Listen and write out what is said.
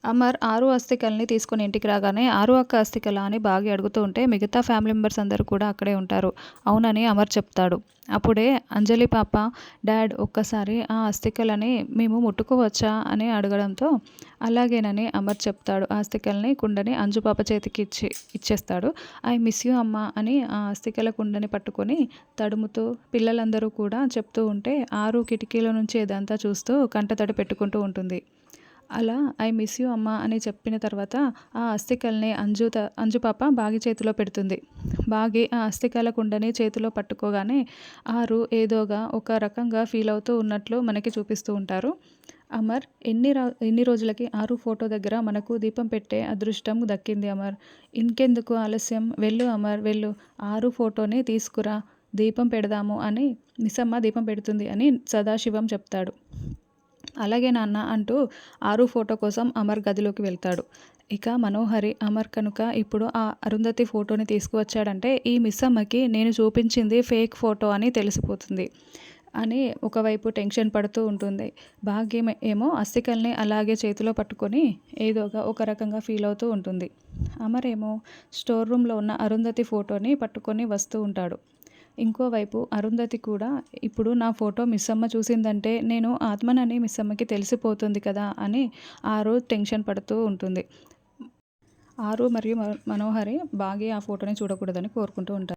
అమర్ ఆరు అస్థికల్ని తీసుకొని ఇంటికి రాగానే ఆరు అక్క అస్థికలా అని బాగి అడుగుతూ ఉంటే మిగతా ఫ్యామిలీ మెంబర్స్ అందరూ కూడా అక్కడే ఉంటారు. అవునని అమర్ చెప్తాడు. అప్పుడే అంజలి పాప డాడ్ ఒక్కసారి ఆ అస్థికలని మేము ముట్టుకోవచ్చా అని అడగడంతో అలాగేనని అమర్ చెప్తాడు. ఆ అస్థికల్ని కుండని అంజు పాప చేతికి ఇచ్చేస్తాడు. ఐ మిస్ యూ అమ్మ అని ఆ అస్థికల కుండని పట్టుకొని తడుముతూ పిల్లలందరూ కూడా చెప్తూ ఉంటే ఆరు కిటికీల నుంచి ఇదంతా చూస్తూ కంటతడి పెట్టుకుంటూ ఉంటుంది. అలా ఐ మిస్ యూ అమ్మ అని చెప్పిన తర్వాత ఆ అస్థికల్ని అంజు పాప బాగి చేతిలో పెడుతుంది. బాగి ఆ అస్థికల కుండని చేతిలో పట్టుకోగానే ఆరు ఏదోగా ఒక రకంగా ఫీల్ అవుతూ ఉన్నట్లు మనకి చూపిస్తూ ఉంటారు. అమర్ ఎన్ని రోజులకి ఆరు ఫోటో దగ్గర మనకు దీపం పెట్టే అదృష్టం దక్కింది అమర్. ఇంకెందుకు ఆలస్యం, వెళ్ళు అమర్ వెళ్ళు, ఆరు ఫోటోని తీసుకురా, దీపం పెడదాము అని మిస్సమ్మ దీపం పెడుతుంది అని సదాశివం చెప్తాడు. అలాగే నాన్న అంటూ ఆరు ఫోటో కోసం అమర్ గదిలోకి వెళ్తాడు. ఇక మనోహరి అమర్ కనుక ఇప్పుడు ఆ అరుంధతి ఫోటోని తీసుకువచ్చాడంటే ఈ మిస్సమ్మకి నేను చూపించింది ఫేక్ ఫోటో అని తెలిసిపోతుంది అని ఒకవైపు టెన్షన్ పడుతూ ఉంటుంది. భాగ్యం ఏమో అస్థికల్ని అలాగే చేతిలో పట్టుకొని ఏదోగా ఒక రకంగా ఫీల్ అవుతూ ఉంటుంది. అమర్ ఏమో స్టోర్ రూమ్లో ఉన్న అరుంధతి ఫోటోని పట్టుకొని వస్తూ ఉంటాడు. ఇంకోవైపు అరుంధతి కూడా ఇప్పుడు నా ఫోటో మిస్సమ్మ చూసిందంటే నేను ఆత్మనని మిస్సమ్మకి తెలిసిపోతుంది కదా అని ఆరు టెన్షన్ పడుతూ ఉంటుంది. ఆరు మరియు మనోహరి బాగా ఆ ఫోటోని చూడకూడదని కోరుకుంటూ ఉంటారు.